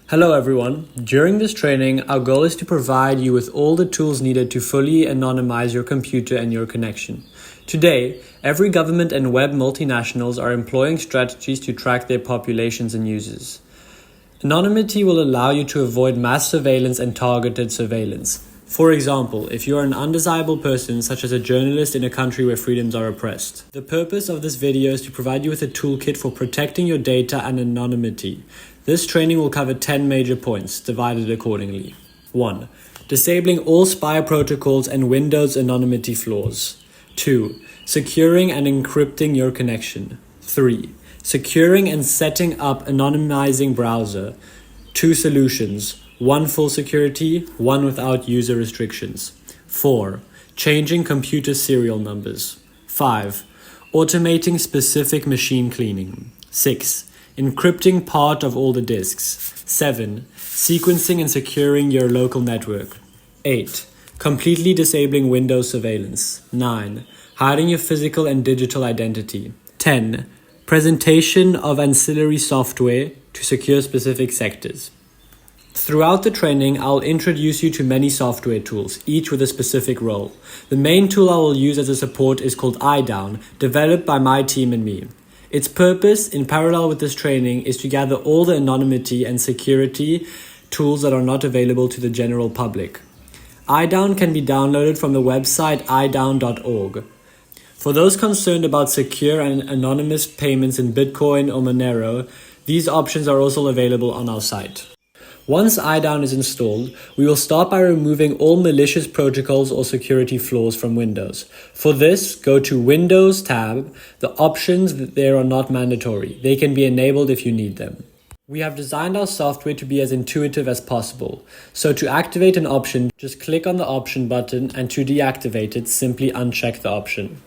Hello everyone. During this training, our goal is to provide you with all the tools needed to fully anonymize your computer and your connection. Today, every government and web multinationals are employing strategies to track their populations and users. Anonymity will allow you to avoid mass surveillance and targeted surveillance. For example, if you are an undesirable person, such as a journalist in a country where freedoms are oppressed. The purpose of this video is to provide you with a toolkit for protecting your data and anonymity. This training will cover 10 major points, divided accordingly. 1. Disabling all spy protocols and Windows anonymity flaws. 2. Securing and encrypting your connection. 3. Securing and setting up anonymizing browser. 2 solutions. 1 full security, 1 without user restrictions. 4. Changing computer serial numbers. 5. Automating specific machine cleaning. 6. Encrypting part of all the disks. 7. Sequencing and securing your local network. 8. Completely disabling Windows surveillance. 9. Hiding your physical and digital identity. 10. Presentation of ancillary software to secure specific sectors. Throughout the training, I'll introduce you to many software tools, each with a specific role. The main tool I will use as a support is called EyeDown, developed by my team and me. Its purpose, in parallel with this training, is to gather all the anonymity and security tools that are not available to the general public. EyeDown can be downloaded from the website eyedown.org. For those concerned about secure and anonymous payments in Bitcoin or Monero, these options are also available on our site. Once EyeDown is installed, we will start by removing all malicious protocols or security flaws from Windows. For this, go to Windows tab. The options there are not mandatory. They can be enabled if you need them. We have designed our software to be as intuitive as possible. So to activate an option, just click on the option button, and to deactivate it, simply uncheck the option.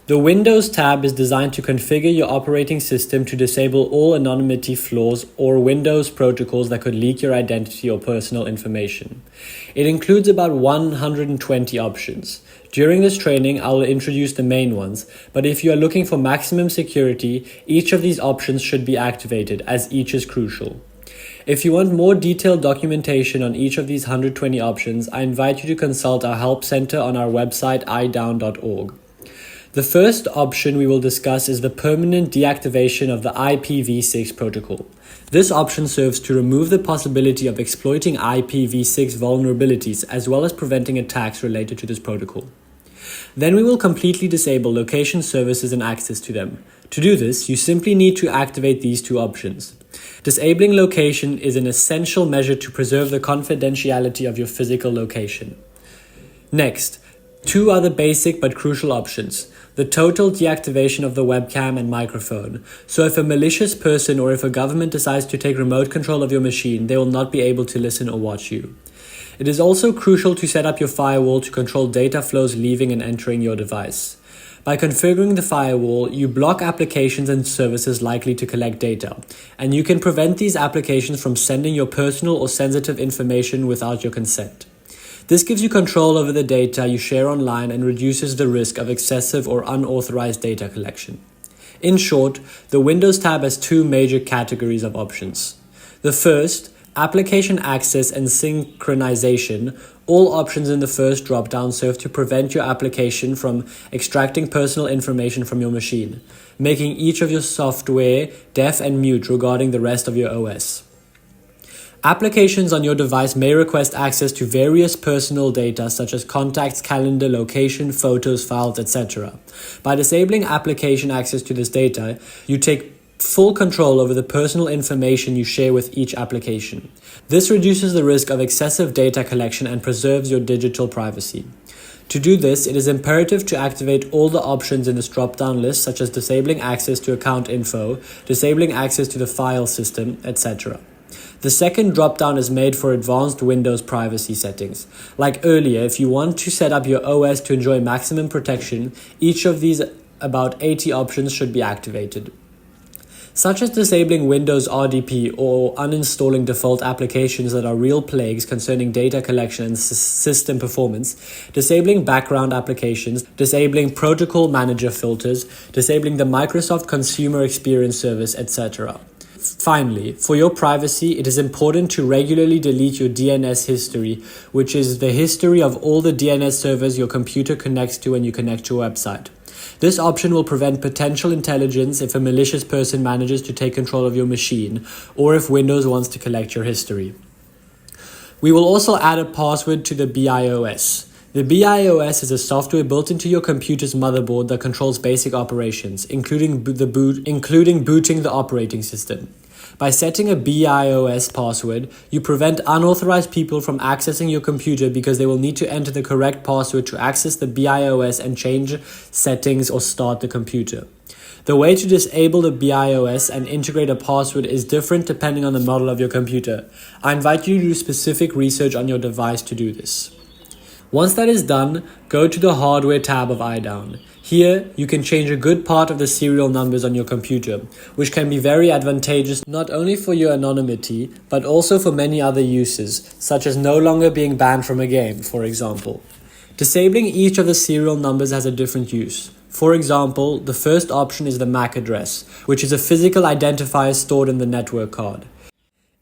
The Windows tab is designed to configure your operating system to disable all anonymity flaws or Windows protocols that could leak your identity or personal information. It includes about 120 options. During this training, I will introduce the main ones, but if you are looking for maximum security, each of these options should be activated, as each is crucial. If you want more detailed documentation on each of these 120 options, I invite you to consult our help center on our website eyedown.org. The first option we will discuss is the permanent deactivation of the IPv6 protocol. This option serves to remove the possibility of exploiting IPv6 vulnerabilities as well as preventing attacks related to this protocol. Then we will completely disable location services and access to them. To do this, you simply need to activate these 2 options. Disabling location is an essential measure to preserve the confidentiality of your physical location. Next, 2 other basic but crucial options. The total deactivation of the webcam and microphone. So if a malicious person or if a government decides to take remote control of your machine, they will not be able to listen or watch you. It is also crucial to set up your firewall to control data flows leaving and entering your device. By configuring the firewall, you block applications and services likely to collect data, and you can prevent these applications from sending your personal or sensitive information without your consent. This gives you control over the data you share online and reduces the risk of excessive or unauthorized data collection. In short, the Windows tab has 2 major categories of options. The first, application access and synchronization. All options in the first drop-down serve to prevent your application from extracting personal information from your machine, making each of your software deaf and mute regarding the rest of your OS. Applications on your device may request access to various personal data such as contacts, calendar, location, photos, files, etc. By disabling application access to this data, you take full control over the personal information you share with each application. This reduces the risk of excessive data collection and preserves your digital privacy. To do this, it is imperative to activate all the options in this drop-down list, such as disabling access to account info, disabling access to the file system, etc. The second drop-down is made for advanced Windows privacy settings. Like earlier, if you want to set up your OS to enjoy maximum protection, each of these about 80 options should be activated. Such as disabling Windows RDP or uninstalling default applications that are real plagues concerning data collection and system performance, disabling background applications, disabling protocol manager filters, disabling the Microsoft Consumer Experience Service, etc. Finally, for your privacy, it is important to regularly delete your DNS history, which is the history of all the DNS servers your computer connects to when you connect to a website. This option will prevent potential intelligence if a malicious person manages to take control of your machine, or if Windows wants to collect your history. We will also add a password to the BIOS. The BIOS is a software built into your computer's motherboard that controls basic operations, including booting the operating system. By setting a BIOS password, you prevent unauthorized people from accessing your computer because they will need to enter the correct password to access the BIOS and change settings or start the computer. The way to disable the BIOS and integrate a password is different depending on the model of your computer. I invite you to do specific research on your device to do this. Once that is done, go to the Hardware tab of EyeDown. Here, you can change a good part of the serial numbers on your computer, which can be very advantageous not only for your anonymity, but also for many other uses, such as no longer being banned from a game, for example. Disabling each of the serial numbers has a different use. For example, the first option is the MAC address, which is a physical identifier stored in the network card.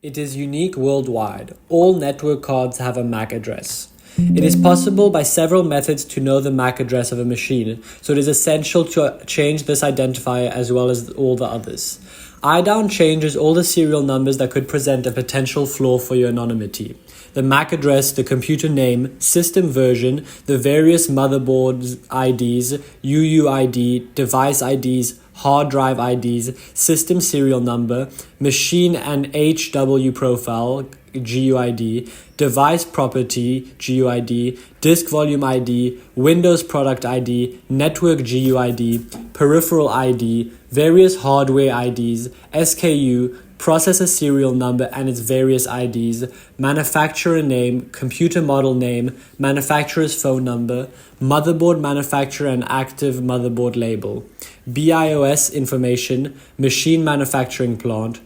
It is unique worldwide. All network cards have a MAC address. It is possible by several methods to know the MAC address of a machine, so it is essential to change this identifier as well as all the others. EyeDown changes all the serial numbers that could present a potential flaw for your anonymity. The MAC address, the computer name, system version, the various motherboard IDs, UUID, device IDs, hard drive IDs, system serial number, machine and HW profile, GUID, device property, GUID, disk volume ID, Windows product ID, network GUID, peripheral ID, various hardware IDs, SKU, processor serial number and its various IDs, manufacturer name, computer model name, manufacturer's phone number, motherboard manufacturer and active motherboard label, BIOS information, machine manufacturing plant,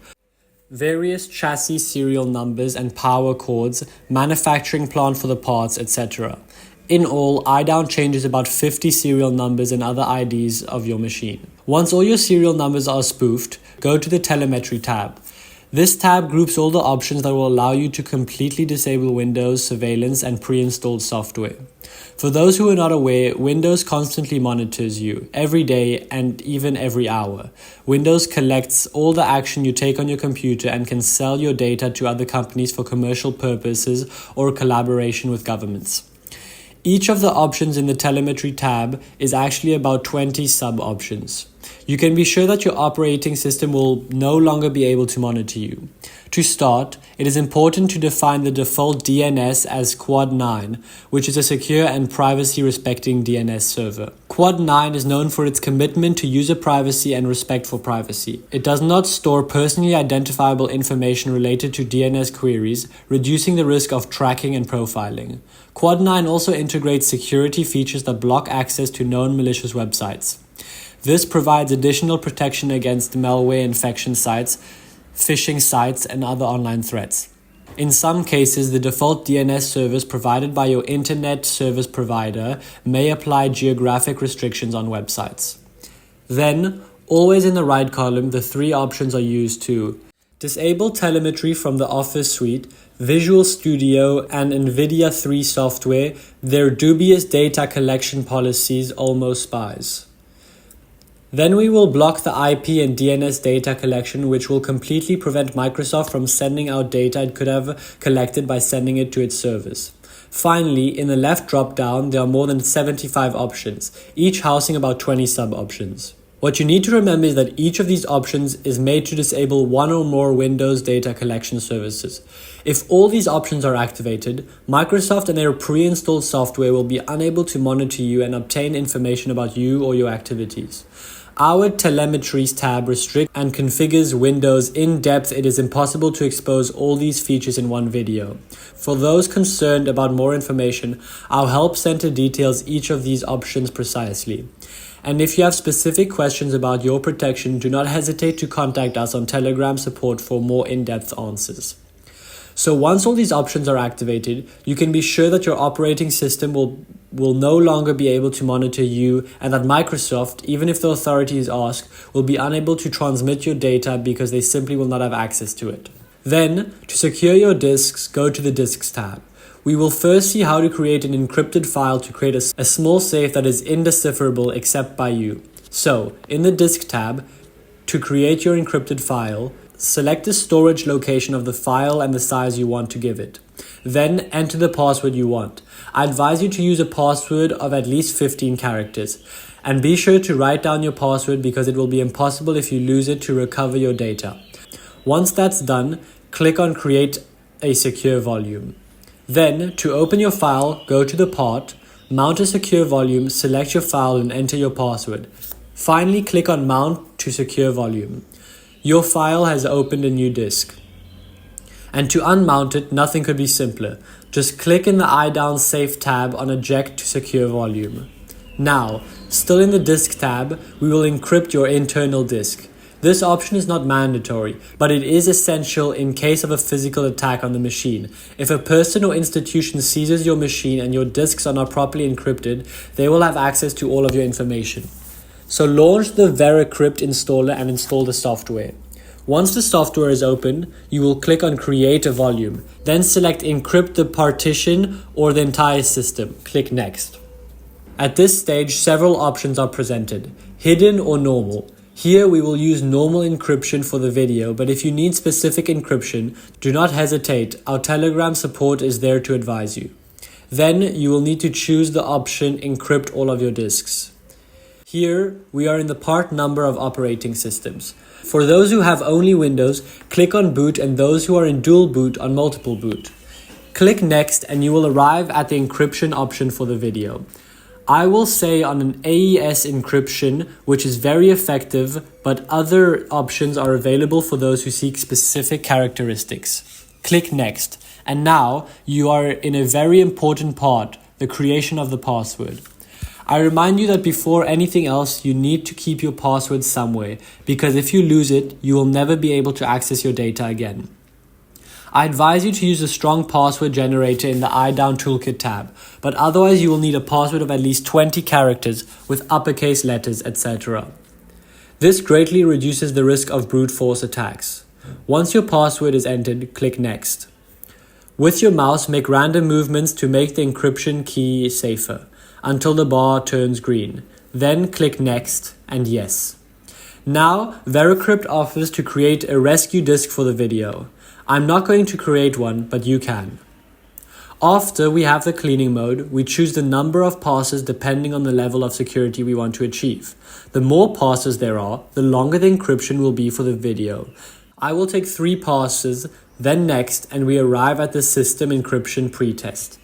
various chassis serial numbers and power cords, manufacturing plant for the parts, etc. In all, EyeDown changes about 50 serial numbers and other IDs of your machine. Once all your serial numbers are spoofed, go to the telemetry tab. This tab groups all the options that will allow you to completely disable Windows surveillance and pre-installed software. For those who are not aware, Windows constantly monitors you, every day and even every hour. Windows collects all the action you take on your computer and can sell your data to other companies for commercial purposes or collaboration with governments. Each of the options in the telemetry tab is actually about 20 sub-options. You can be sure that your operating system will no longer be able to monitor you. To start, it is important to define the default DNS as Quad 9, which is a secure and privacy-respecting DNS server. Quad 9 is known for its commitment to user privacy and respect for privacy. It does not store personally identifiable information related to DNS queries, reducing the risk of tracking and profiling. Quad 9 also integrates security features that block access to known malicious websites. This provides additional protection against malware infection sites, phishing sites, and other online threats. In some cases, the default DNS service provided by your internet service provider may apply geographic restrictions on websites. Then, always in the right column, the three options are used to disable telemetry from the Office suite, Visual Studio, and NVIDIA 3 software, their dubious data collection policies almost spies. Then we will block the IP and DNS data collection, which will completely prevent Microsoft from sending out data it could have collected by sending it to its servers. Finally, in the left drop-down, there are more than 75 options, each housing about 20 sub-options. What you need to remember is that each of these options is made to disable one or more Windows data collection services. If all these options are activated, Microsoft and their pre-installed software will be unable to monitor you and obtain information about you or your activities. Our telemetries tab restricts and configures Windows in depth. It is impossible to expose all these features in one video. For those concerned about more information, our help center details each of these options precisely. And if you have specific questions about your protection, do not hesitate to contact us on Telegram support for more in-depth answers. So once all these options are activated, you can be sure that your operating system will no longer be able to monitor you, and that Microsoft, even if the authorities ask, will be unable to transmit your data because they simply will not have access to it. Then, to secure your disks, go to the Disks tab. We will first see how to create an encrypted file to create a small safe that is indecipherable except by you. So, in the Disk tab, to create your encrypted file, select the storage location of the file and the size you want to give it. Then enter the password you want. I advise you to use a password of at least 15 characters. And be sure to write down your password because it will be impossible if you lose it to recover your data. Once that's done, click on Create a Secure Volume. Then, to open your file, go to the part, mount a secure volume, select your file and enter your password. Finally, click on Mount to Secure Volume. Your file has opened a new disk. And to unmount it, nothing could be simpler. Just click in the EyeDown Safe tab on Eject to Secure Volume. Now, still in the Disk tab, we will encrypt your internal disk. This option is not mandatory, but it is essential in case of a physical attack on the machine. If a person or institution seizes your machine and your disks are not properly encrypted, they will have access to all of your information. So launch the VeriCrypt installer and install the software. Once the software is open, you will click on Create a Volume. Then select Encrypt the partition or the entire system. Click Next. At this stage, several options are presented: hidden or normal. Here we will use normal encryption for the video, but if you need specific encryption, do not hesitate. Our Telegram support is there to advise you. Then you will need to choose the option Encrypt all of your disks. Here, we are in the part number of operating systems. For those who have only Windows, click on Boot, and those who are in dual boot on multiple boot. Click Next and you will arrive at the encryption option for the video. I will say on an AES encryption, which is very effective, but other options are available for those who seek specific characteristics. Click Next, and now you are in a very important part, the creation of the password. I remind you that before anything else, you need to keep your password somewhere, because if you lose it, you will never be able to access your data again. I advise you to use a strong password generator in the EyeDown Toolkit tab, but otherwise you will need a password of at least 20 characters with uppercase letters, etc. This greatly reduces the risk of brute force attacks. Once your password is entered, click Next. With your mouse, make random movements to make the encryption key safer, until the bar turns green. Then click Next and Yes. Now, VeriCrypt offers to create a rescue disk for the video. I'm not going to create one, but you can. After we have the cleaning mode, we choose the number of passes depending on the level of security we want to achieve. The more passes there are, the longer the encryption will be for the video. I will take 3 passes, then Next, and we arrive at the system encryption pretest.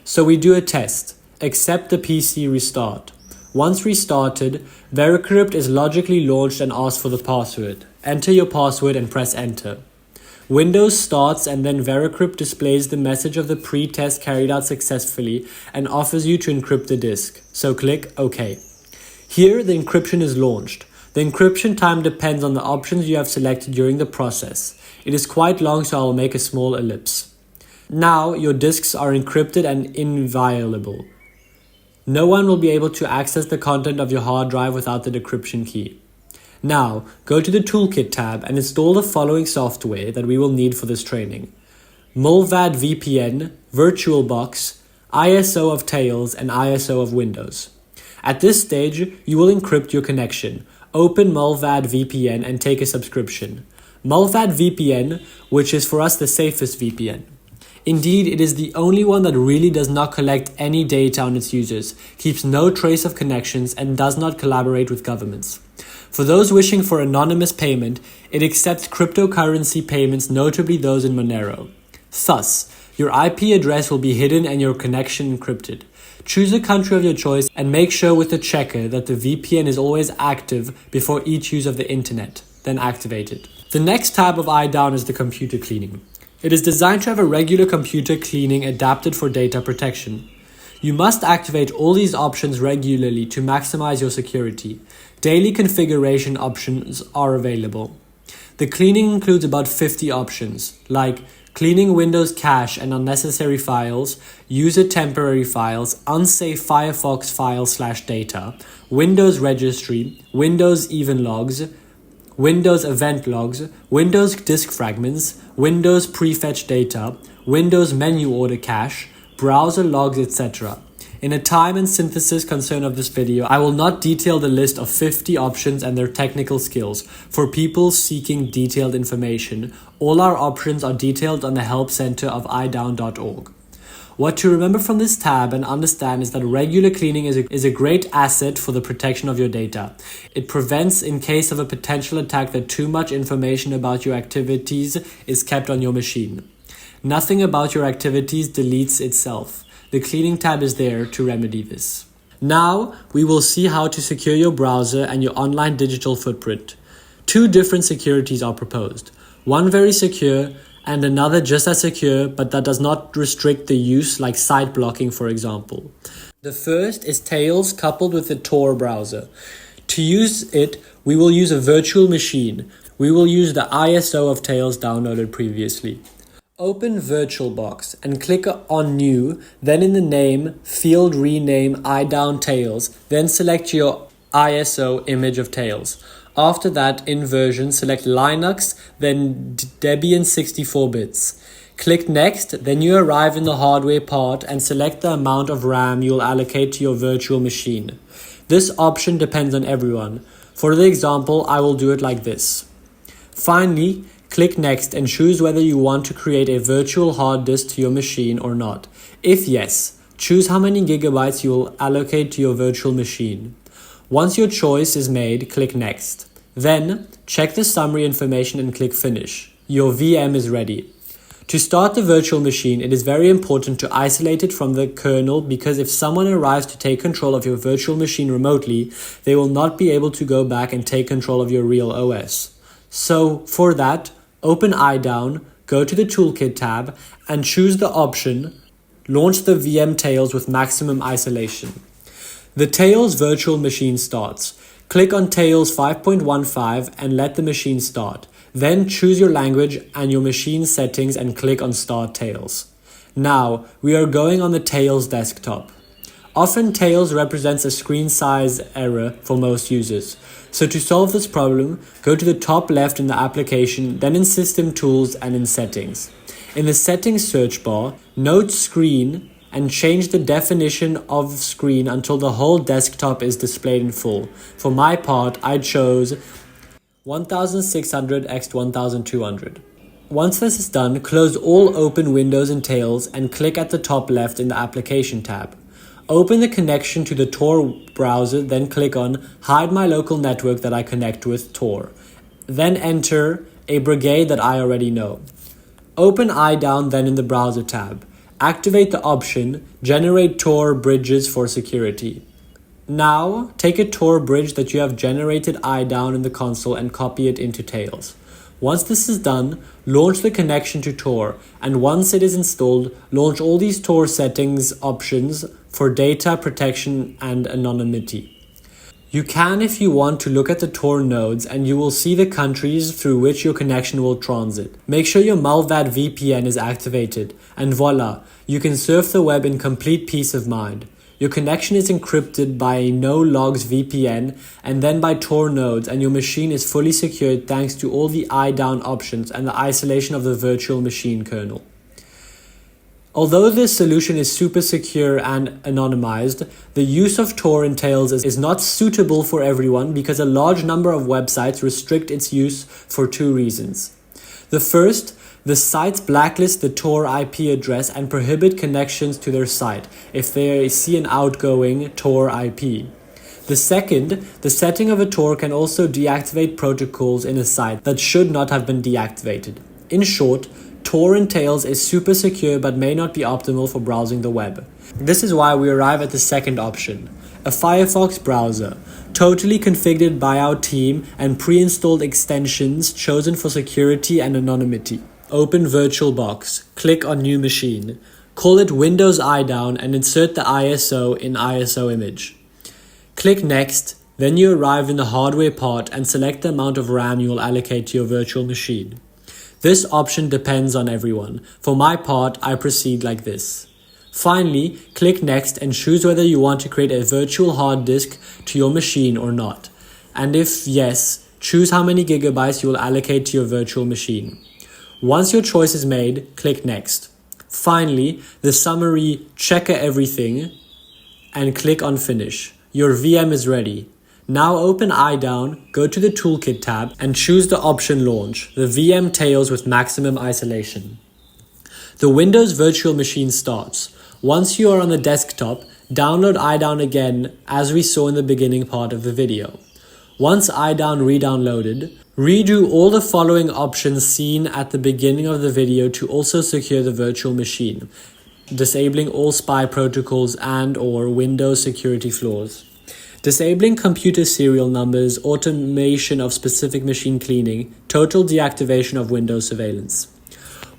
So we do a test. Accept the PC restart. Once restarted, VeriCrypt is logically launched and asks for the password. Enter your password and press Enter. Windows starts and then VeriCrypt displays the message of the pre-test carried out successfully and offers you to encrypt the disk. So click OK. Here the encryption is launched. The encryption time depends on the options you have selected during the process. It is quite long, so I will make a small ellipse. Now your disks are encrypted and inviolable. No one will be able to access the content of your hard drive without the decryption key. Now, go to the Toolkit tab and install the following software that we will need for this training: Mulvad VPN, VirtualBox, ISO of Tails, and ISO of Windows. At this stage, you will encrypt your connection. Open Mulvad VPN and take a subscription. Mulvad VPN, which is for us the safest VPN. Indeed, it is the only one that really does not collect any data on its users, keeps no trace of connections, and does not collaborate with governments. For those wishing for anonymous payment, it accepts cryptocurrency payments, notably those in Monero. Thus, your IP address will be hidden and your connection encrypted. Choose a country of your choice and make sure with the checker that the VPN is always active before each use of the internet, then activate it. The next tab of EyeDown is the computer cleaning. It is designed to have a regular computer cleaning adapted for data protection. You must activate all these options regularly to maximize your security. Daily configuration options are available. The cleaning includes about 50 options, like cleaning Windows cache and unnecessary files, user temporary files, unsafe Firefox file/data, Windows registry, Windows even logs, Windows event logs, Windows disk fragments, Windows prefetch data, Windows menu order cache, browser logs, etc. In a time and synthesis concern of this video, I will not detail the list of 50 options and their technical skills for people seeking detailed information. All our options are detailed on the help center of eyedown.org. What to remember from this tab and understand is that regular cleaning is a great asset for the protection of your data. It prevents, in case of a potential attack, that too much information about your activities is kept on your machine. Nothing about your activities deletes itself. The cleaning tab is there to remedy this. Now, we will see how to secure your browser and your online digital footprint. Two different securities are proposed. One very secure and another just as secure, but that does not restrict the use, like site blocking, for example. The first is Tails coupled with the Tor browser. To use it, we will use a virtual machine. We will use the ISO of Tails downloaded previously. Open VirtualBox and click on New, then in the name field rename EyeDown Tails, then select your ISO image of Tails. After that, in version, select Linux, then Debian 64 bits. Click Next, then you arrive in the hardware part and select the amount of RAM you'll allocate to your virtual machine. This option depends on everyone. For the example, I will do it like this. Finally, click Next and choose whether you want to create a virtual hard disk to your machine or not. If yes, choose how many gigabytes you will allocate to your virtual machine. Once your choice is made, click Next. Then, check the summary information and click Finish. Your VM is ready. To start the virtual machine, it is very important to isolate it from the kernel, because if someone arrives to take control of your virtual machine remotely, they will not be able to go back and take control of your real OS. So, for that, open EyeDown, go to the Toolkit tab, and choose the option Launch the VM Tails with maximum isolation. The Tails virtual machine starts. Click on Tails 5.15 and let the machine start. Then choose your language and your machine settings and click on Start Tails. Now, we are going on the Tails desktop. Often Tails represents a screen size error for most users. So to solve this problem, go to the top left in the application, then in System Tools and in Settings. In the Settings search bar, note Screen and change the definition of screen until the whole desktop is displayed in full. For my part, I chose 1600 x 1200. Once this is done, close all open windows in Tails and click at the top left in the Application tab. Open the connection to the Tor browser, then click on Hide my local network that I connect with Tor. Then enter a brigade that I already know. Open EyeDown, then in the Browser tab. Activate the option Generate Tor Bridges for Security. Now, take a Tor bridge that you have generated EyeDown in the console and copy it into Tails. Once this is done, launch the connection to Tor, and once it is installed, launch all these Tor settings options for data protection and anonymity. You can, if you want, to look at the Tor nodes and you will see the countries through which your connection will transit. Make sure your Malvad VPN is activated, and voila, you can surf the web in complete peace of mind. Your connection is encrypted by a no-logs VPN and then by Tor nodes, and your machine is fully secured thanks to all the EyeDown options and the isolation of the virtual machine kernel. Although this solution is super secure and anonymized, the use of Tor in Tails is not suitable for everyone because a large number of websites restrict its use for two reasons. The first, the sites blacklist the Tor IP address and prohibit connections to their site if they see an outgoing Tor IP. The second, the setting of a Tor can also deactivate protocols in a site that should not have been deactivated. In short, Tor in Tails is super secure but may not be optimal for browsing the web. This is why we arrive at the second option, a Firefox browser, totally configured by our team and pre-installed extensions chosen for security and anonymity. Open VirtualBox, click on New Machine, call it Windows EyeDown and insert the ISO in ISO image. Click Next, then you arrive in the hardware part and select the amount of RAM you will allocate to your virtual machine. This option depends on everyone. For my part, I proceed like this. Finally, click Next and choose whether you want to create a virtual hard disk to your machine or not. And if yes, choose how many gigabytes you will allocate to your virtual machine. Once your choice is made, click Next. Finally, the summary "Check everything" and click on Finish. Your VM is ready. Now open EyeDown, go to the Toolkit tab and choose the option Launch, the VM tails with maximum isolation. The Windows virtual machine starts. Once you are on the desktop, download EyeDown again as we saw in the beginning part of the video. Once EyeDown re-downloaded, redo all the following options seen at the beginning of the video to also secure the virtual machine, disabling all spy protocols and/or Windows security flaws. Disabling computer serial numbers, automation of specific machine cleaning, total deactivation of Windows surveillance.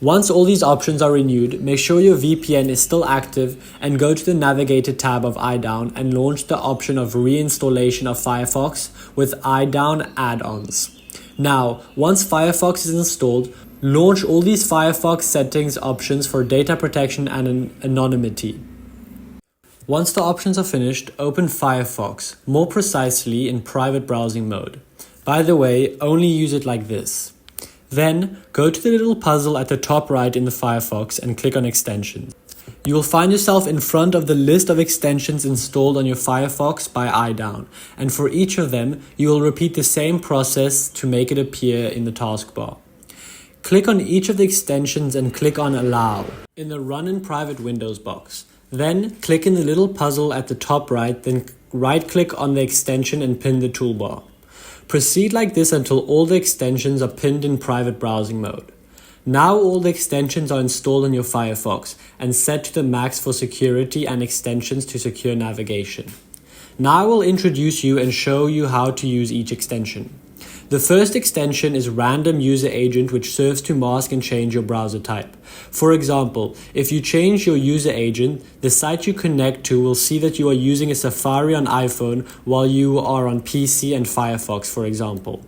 Once all these options are renewed, make sure your VPN is still active and go to the Navigator tab of EyeDown and launch the option of reinstallation of Firefox with EyeDown add-ons. Now, once Firefox is installed, launch all these Firefox settings options for data protection and anonymity. Once the options are finished, open Firefox, more precisely in private browsing mode. By the way, only use it like this. Then, go to the little puzzle at the top right in the Firefox and click on Extensions. You will find yourself in front of the list of extensions installed on your Firefox by EyeDown, and for each of them, you will repeat the same process to make it appear in the taskbar. Click on each of the extensions and click on Allow in the Run in Private Windows box. Then, click in the little puzzle at the top right, then right-click on the extension and pin the toolbar. Proceed like this until all the extensions are pinned in private browsing mode. Now all the extensions are installed in your Firefox and set to the max for security and extensions to secure navigation. Now I will introduce you and show you how to use each extension. The first extension is Random User Agent, which serves to mask and change your browser type. For example, if you change your user agent, the site you connect to will see that you are using a Safari on iPhone while you are on PC and Firefox, for example.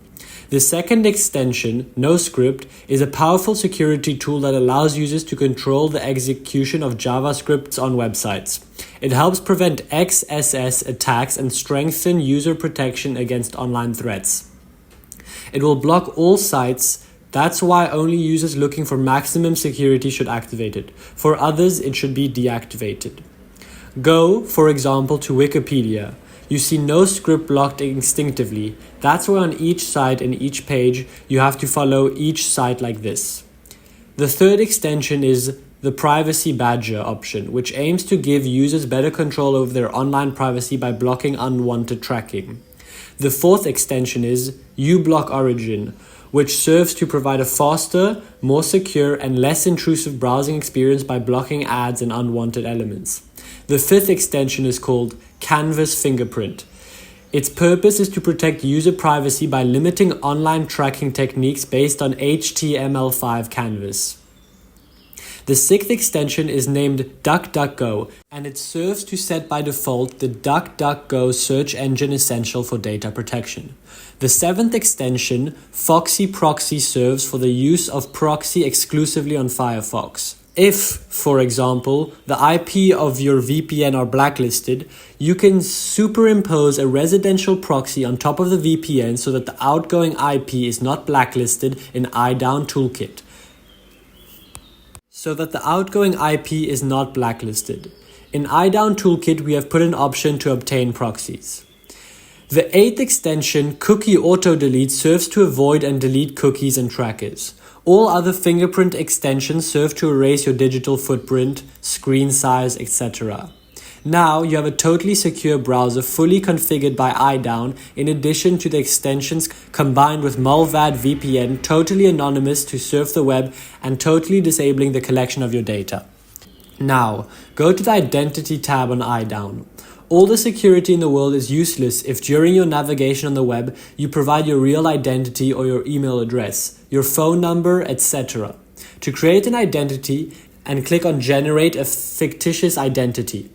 The second extension, NoScript, is a powerful security tool that allows users to control the execution of JavaScripts on websites. It helps prevent XSS attacks and strengthen user protection against online threats. It will block all sites. That's why only users looking for maximum security should activate it. For others, it should be deactivated. Go, for example, to Wikipedia. You see NoScript blocked instinctively. That's why on each site and each page, you have to follow each site like this. The third extension is the Privacy Badger option, which aims to give users better control over their online privacy by blocking unwanted tracking. The fourth extension is uBlock Origin, which serves to provide a faster, more secure, and less intrusive browsing experience by blocking ads and unwanted elements. The fifth extension is called Canvas Fingerprint. Its purpose is to protect user privacy by limiting online tracking techniques based on HTML5 canvas. The sixth extension is named DuckDuckGo, and it serves to set by default the DuckDuckGo search engine essential for data protection. The seventh extension, Foxy Proxy, serves for the use of proxy exclusively on Firefox. If, for example, the IP of your VPN are blacklisted, you can superimpose a residential proxy on top of the VPN so that the outgoing IP is not blacklisted in EyeDown Toolkit. In EyeDown Toolkit, we have put an option to obtain proxies. The eighth extension, Cookie Auto Delete, serves to avoid and delete cookies and trackers. All other fingerprint extensions serve to erase your digital footprint, screen size, etc. Now you have a totally secure browser fully configured by EyeDown, in addition to the extensions combined with Mullvad VPN, totally anonymous to surf the web and totally disabling the collection of your data. Now, go to the Identity tab on EyeDown. All the security in the world is useless if during your navigation on the web you provide your real identity or your email address, your phone number, etc. To create an identity, and click on Generate a fictitious identity.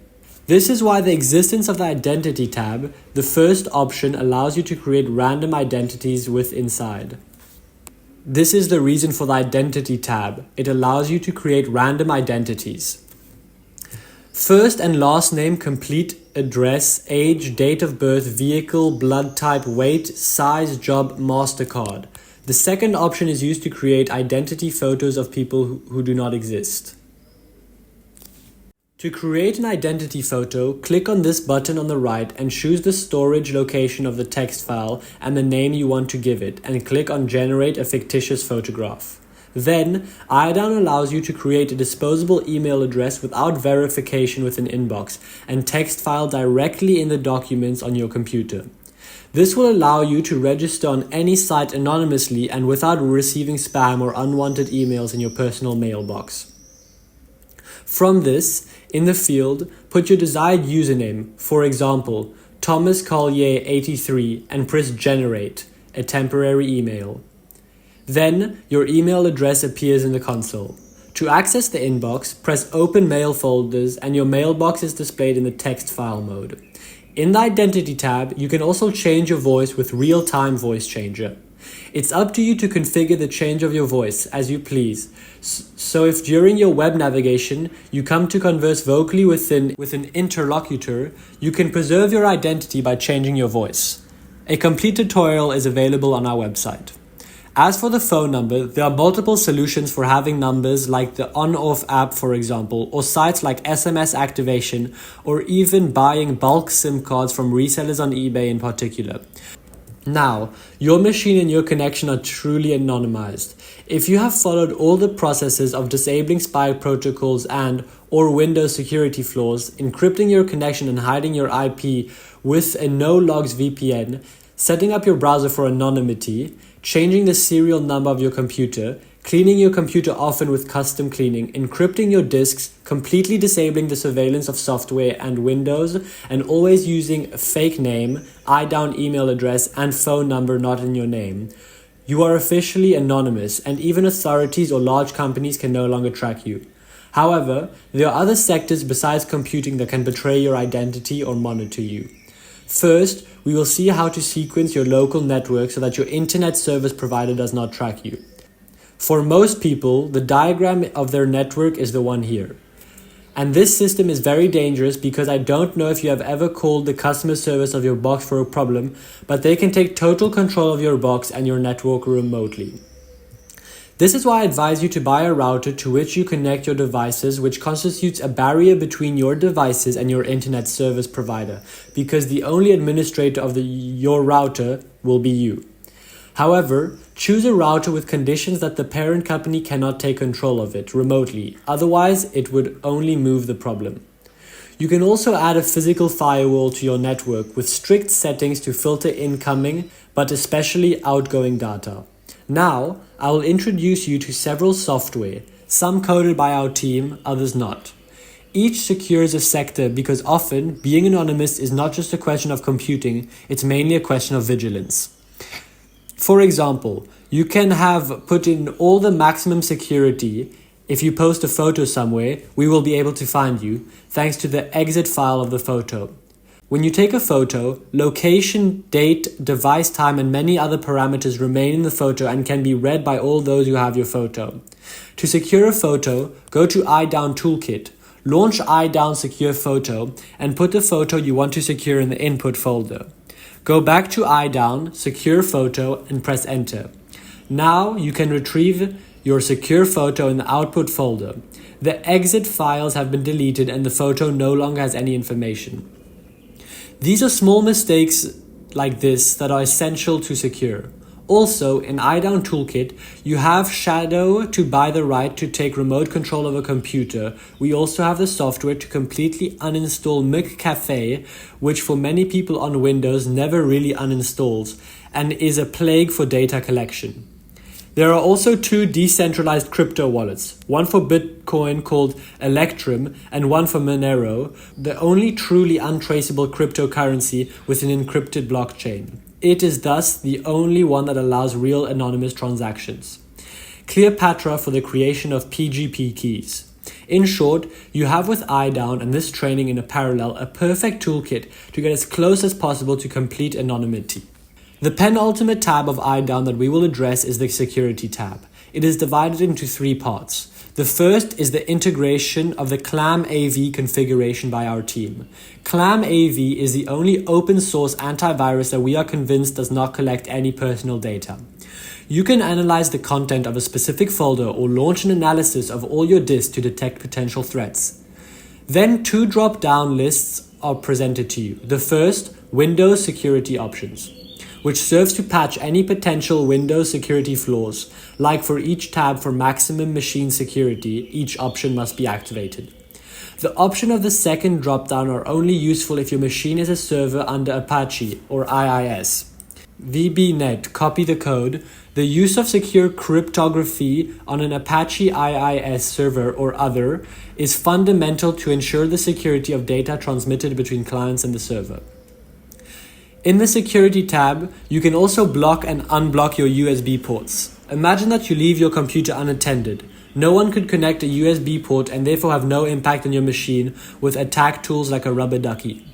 This is why the existence of the Identity tab, the first option, allows you to create random identities with inside. This is the reason for the Identity tab. It allows you to create random identities. First and last name, complete address, age, date of birth, vehicle, blood type, weight, size, job, MasterCard. The second option is used to create identity photos of people who do not exist. To create an identity photo, click on this button on the right and choose the storage location of the text file and the name you want to give it, and click on Generate a fictitious photograph. Then, EyeDown allows you to create a disposable email address without verification with an inbox and text file directly in the documents on your computer. This will allow you to register on any site anonymously and without receiving spam or unwanted emails in your personal mailbox. From this, in the field, put your desired username, for example, Thomas Collier 83, and press Generate, a temporary email. Then, your email address appears in the console. To access the inbox, press Open Mail Folders and your mailbox is displayed in the text file mode. In the Identity tab, you can also change your voice with Real-Time Voice Changer. It's up to you to configure the change of your voice as you please. So if during your web navigation you come to converse vocally with an interlocutor, you can preserve your identity by changing your voice. A complete tutorial is available on our website. As for the phone number, there are multiple solutions for having numbers like the on-off app, for example, or sites like SMS activation, or even buying bulk SIM cards from resellers on eBay in particular. Now, your machine and your connection are truly anonymized. If you have followed all the processes of disabling spy protocols or Windows security flaws, encrypting your connection and hiding your IP with a no-logs VPN, setting up your browser for anonymity, changing the serial number of your computer, cleaning your computer often with custom cleaning, encrypting your disks, completely disabling the surveillance of software and Windows, and always using a fake name, EyeDown email address, and phone number not in your name, you are officially anonymous, and even authorities or large companies can no longer track you. However, there are other sectors besides computing that can betray your identity or monitor you. First, we will see how to sequence your local network so that your internet service provider does not track you. For most people, the diagram of their network is the one here. And this system is very dangerous because I don't know if you have ever called the customer service of your box for a problem, but they can take total control of your box and your network remotely. This is why I advise you to buy a router to which you connect your devices, which constitutes a barrier between your devices and your internet service provider, because the only administrator of your router will be you. However, choose a router with conditions that the parent company cannot take control of it remotely, otherwise it would only move the problem. You can also add a physical firewall to your network with strict settings to filter incoming, but especially outgoing data. Now, I will introduce you to several software, some coded by our team, others not. Each secures a sector because often being anonymous is not just a question of computing, it's mainly a question of vigilance. For example, you can have put in all the maximum security. If you post a photo somewhere, we will be able to find you, thanks to the exit file of the photo. When you take a photo, location, date, device time, and many other parameters remain in the photo and can be read by all those who have your photo. To secure a photo, go to EyeDown Toolkit, launch EyeDown Secure Photo, and put the photo you want to secure in the input folder. Go back to EyeDown, Secure Photo, and press Enter. Now you can retrieve your secure photo in the output folder. The exit files have been deleted and the photo no longer has any information. These are small mistakes like this that are essential to secure. Also, in EyeDown Toolkit, you have Shadow to buy the right to take remote control of a computer. We also have the software to completely uninstall McCafe, which for many people on Windows never really uninstalls and is a plague for data collection. There are also two decentralized crypto wallets, one for Bitcoin called Electrum and one for Monero, the only truly untraceable cryptocurrency with an encrypted blockchain. It is thus the only one that allows real anonymous transactions. Cleopatra for the creation of PGP keys. In short, you have with EyeDown and this training in a parallel a perfect toolkit to get as close as possible to complete anonymity. The penultimate tab of EyeDown that we will address is the security tab. It is divided into three parts. The first is the integration of the ClamAV configuration by our team. ClamAV is the only open source antivirus that we are convinced does not collect any personal data. You can analyze the content of a specific folder or launch an analysis of all your disks to detect potential threats. Then two drop-down lists are presented to you. The first, Windows security options, which serves to patch any potential Windows security flaws, like for each tab for maximum machine security, each option must be activated. The option of the second drop-down are only useful if your machine is a server under Apache or IIS. VBNet, copy the code. The use of secure cryptography on an Apache IIS server or other is fundamental to ensure the security of data transmitted between clients and the server. In the security tab, you can also block and unblock your USB ports. Imagine that you leave your computer unattended. No one could connect a USB port and therefore have no impact on your machine with attack tools like a rubber ducky.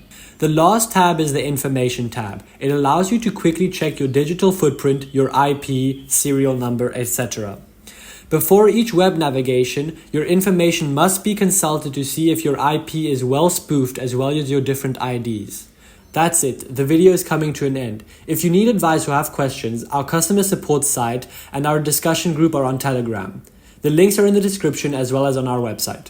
The last tab is the information tab. It allows you to quickly check your digital footprint, your IP, serial number, etc. Before each web navigation, your information must be consulted to see if your IP is well spoofed as well as your different IDs. That's it. The video is coming to an end. If you need advice or have questions, our customer support site and our discussion group are on Telegram. The links are in the description as well as on our website.